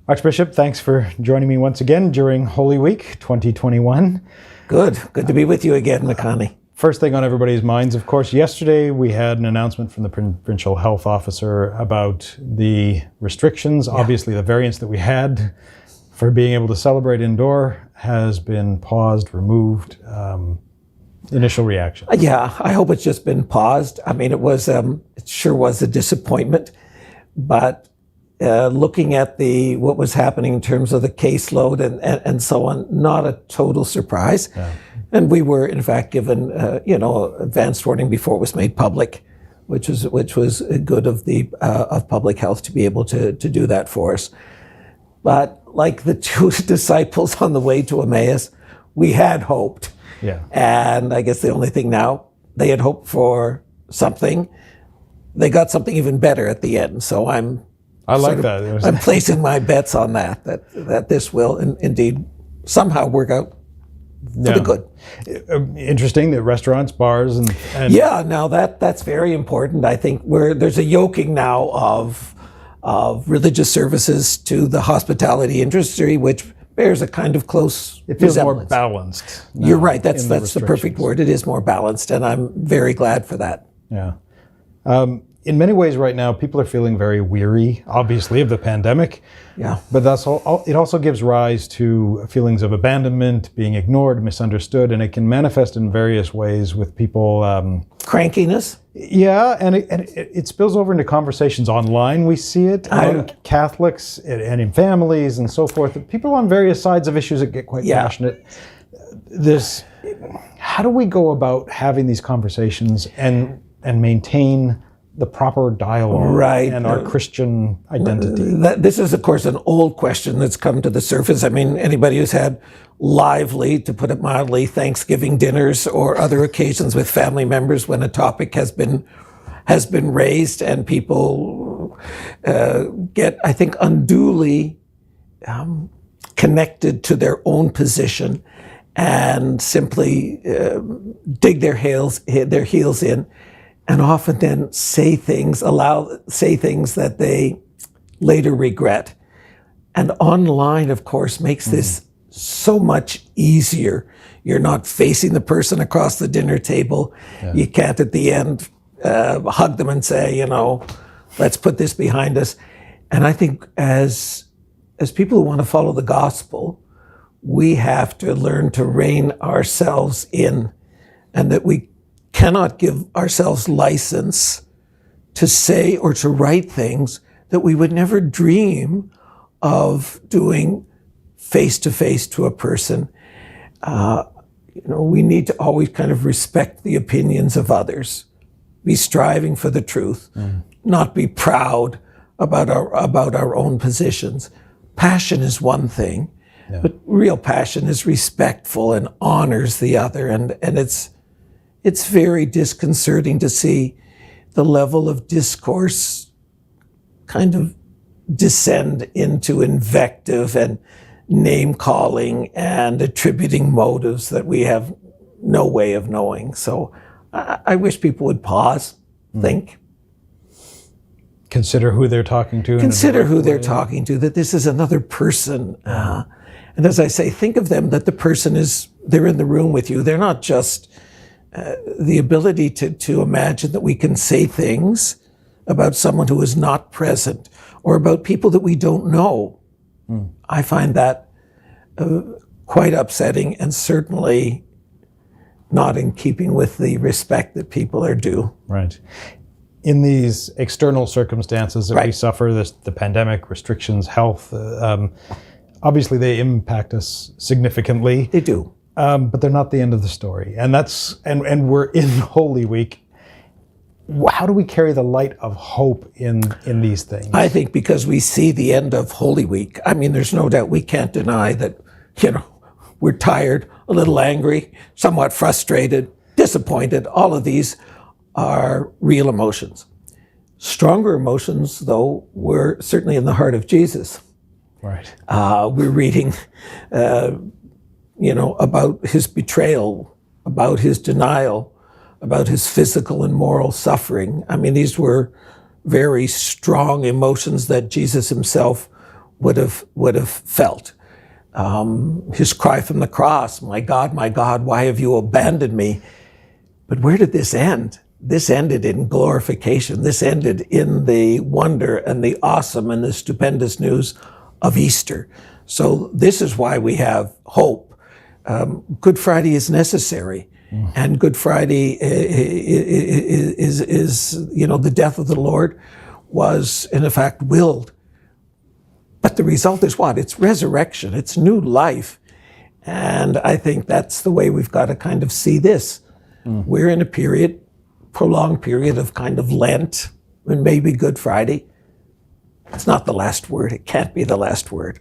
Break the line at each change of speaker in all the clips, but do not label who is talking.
Archbishop, thanks for joining me once again during Holy Week 2021.
Good to be with you again, McConney.
First thing on everybody's minds, of course, yesterday we had an announcement from the provincial health officer about the restrictions. Yeah. Obviously, the variance that we had for being able to celebrate indoor has been paused, removed. Initial reaction?
Yeah, I hope it's just been paused. I mean, it sure was a disappointment, but looking at what was happening in terms of the caseload and so on, not a total surprise. Yeah. And we were, in fact, given advanced warning before it was made public, which was good of public health to be able to do that for us. But like the two disciples on the way to Emmaus, we had hoped. Yeah. And I guess the only thing now, they had hoped for something. They got something even better at the end. So I'm placing my bets on that this will indeed somehow work out for the good.
Interesting that restaurants, bars, and
yeah, now that's very important. I think there's a yoking now of religious services to the hospitality industry, which bears a kind of close
It feels
resemblance.
More balanced.
You're right. That's the perfect word. It is more balanced, and I'm very glad for that.
Yeah. In many ways right now, people are feeling very weary, obviously, of the pandemic.
Yeah.
But it also gives rise to feelings of abandonment, being ignored, misunderstood, and it can manifest in various ways with people.
Crankiness?
Yeah, and it spills over into conversations online. We see it among Catholics and in families and so forth. People on various sides of issues that get quite passionate. How do we go about having these conversations and maintain the proper dialogue and our Christian identity?
This is, of course, an old question that's come to the surface. I mean, anybody who's had lively, to put it mildly, Thanksgiving dinners or other occasions with family members when a topic has been raised and people get, I think, unduly connected to their own position and simply dig their heels in. And often then say things that they later regret. And online, of course, makes this so much easier. You're not facing the person across the dinner table. Yeah. You can't at the end hug them and say, let's put this behind us. And I think as people who want to follow the gospel, we have to learn to rein ourselves in, and that we cannot give ourselves license to say or to write things that we would never dream of doing face-to-face to a person. We need to always kind of respect the opinions of others, be striving for the truth, not be proud about our own positions. Passion is one thing, but real passion is respectful and honors the other, and it's very disconcerting to see the level of discourse kind of descend into invective and name-calling and attributing motives that we have no way of knowing. So I wish people would pause, think.
Consider who they're talking to.
Consider who they're talking to, that this is another person. And as I say, think of them, that the person they're in the room with you. They're not just... the ability to imagine that we can say things about someone who is not present or about people that we don't know. I find that quite upsetting and certainly not in keeping with the respect that people are due.
Right. In these external circumstances that we suffer, the pandemic, restrictions, health, obviously they impact us significantly.
They do.
But they're not the end of the story. And we're in Holy Week. How do we carry the light of hope in these things?
I think because we see the end of Holy Week. I mean, there's no doubt we can't deny that, we're tired, a little angry, somewhat frustrated, disappointed. All of these are real emotions. Stronger emotions, though, were certainly in the heart of Jesus.
Right.
We're reading about his betrayal, about his denial, about his physical and moral suffering. I mean, these were very strong emotions that Jesus himself would have felt. His cry from the cross, my God, why have you abandoned me? But where did this end? This ended in glorification. This ended in the wonder and the awesome and the stupendous news of Easter. So this is why we have hope. Good Friday is necessary. And Good Friday is the death of the Lord was in fact willed. But the result is what? It's resurrection. It's new life. And I think that's the way we've got to kind of see this. We're in a prolonged period of kind of Lent, and maybe Good Friday. It's not the last word. It can't be the last word.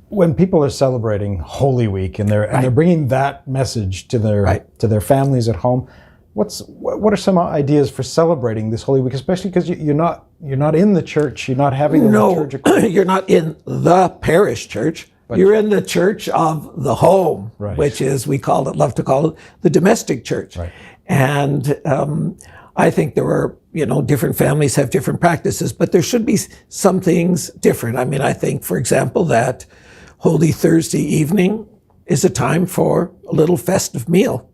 When people are celebrating Holy Week and they're bringing that message to their families at home, what are some ideas for celebrating this Holy Week, especially because you're not in the church, you're not having the liturgical.
You're not in the parish church. But you're in the church of the home, which is, love to call it the domestic church. Right. And I think there are, different families have different practices, but there should be some things different. I mean, I think, for example, that Holy Thursday evening is a time for a little festive meal.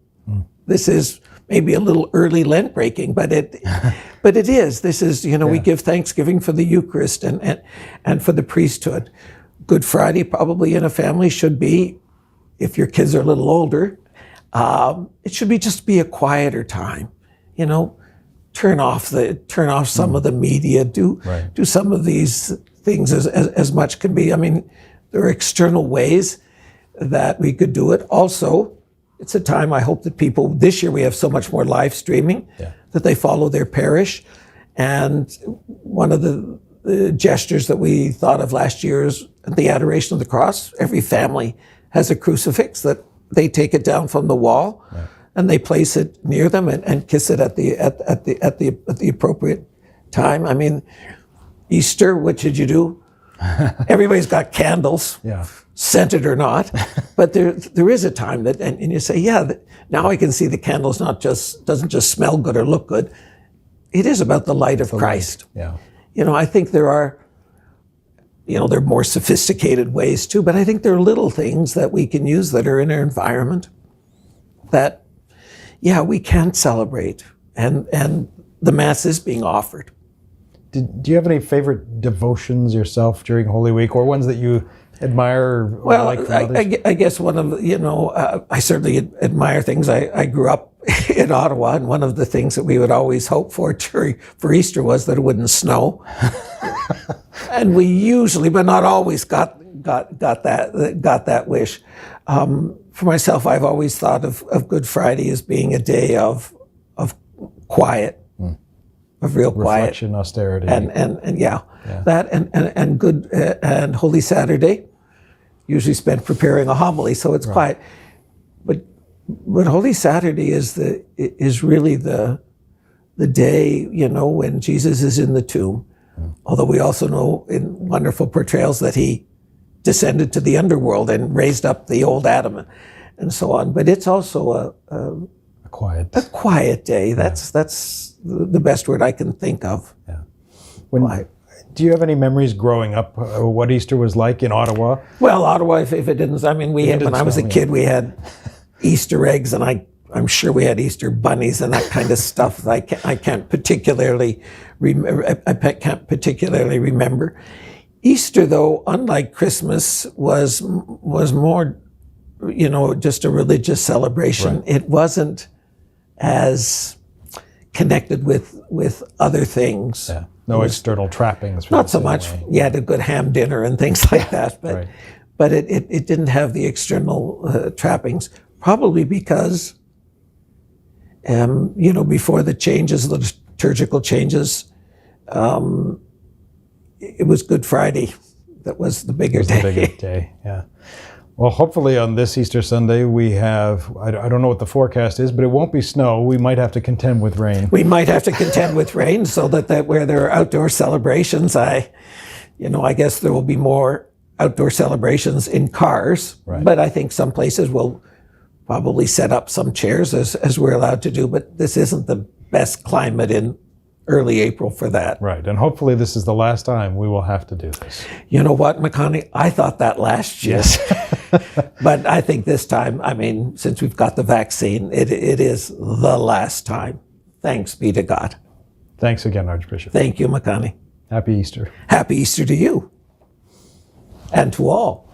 This is maybe a little early Lent breaking, but it is. This is, we give thanksgiving for the Eucharist and for the priesthood. Good Friday probably in a family should be, if your kids are a little older, it should be a quieter time. Turn off some of the media, do some of these things as much can be. I mean, there are external ways that we could do it. Also, it's a time I hope that people, this year we have so much more live streaming, that they follow their parish. And one of the gestures that we thought of last year is the Adoration of the Cross. Every family has a crucifix that they take it down from the wall and they place it near them and kiss it at the appropriate time. I mean, Easter, what should you do? Everybody's got candles, scented or not, but there is a time that, and you say, now I can see the candles doesn't just smell good or look good. It is about the light of Christ. I think there are more sophisticated ways too, but I think there are little things that we can use that are in our environment that, we can celebrate, and the Mass is being offered.
Do you have any favorite devotions yourself during Holy Week, or ones that you admire or like from others?
I guess one of, I certainly admire things. I grew up in Ottawa, and one of the things that we would always hope for Easter was that it wouldn't snow. And we usually, but not always, got that wish. For myself, I've always thought of Good Friday as being a day of quiet. Of real quiet,
reflection, austerity,
that and good and Holy Saturday, usually spent preparing a homily, so it's quiet. But Holy Saturday is really the day when Jesus is in the tomb. Although we also know in wonderful portrayals that he descended to the underworld and raised up the old Adam and so on. But it's also a quiet day. That's the best word I can think of.
Do you have any memories growing up, what Easter was like in Ottawa?
Well, Ottawa, if it didn't, I mean, when I was a kid, we had Easter eggs, and I'm sure we had Easter bunnies and that kind of stuff. I can't particularly remember. Easter, though, unlike Christmas, was more, just a religious celebration. It wasn't as connected with other things.
No external trappings.
Not so much. You had a good ham dinner and things like that, but it didn't have the external trappings. Probably because, before the changes, the liturgical changes, it was Good Friday that was the bigger day.
The bigger day, Well, hopefully on this Easter Sunday we have, I don't know what the forecast is, but it won't be snow. We might have to contend with rain.
We might have to contend with rain, so that where there are outdoor celebrations, I guess there will be more outdoor celebrations in cars. But I think some places will probably set up some chairs as we're allowed to do. But this isn't the best climate in early April for that.
Right. And hopefully this is the last time we will have to do this.
You know what, McConaughey? I thought that last year.
Yes.
But I think this time, I mean, since we've got the vaccine, it is the last time. Thanks be to God.
Thanks again, Archbishop.
Thank you, McConaughey.
Happy Easter.
Happy Easter to you and to all.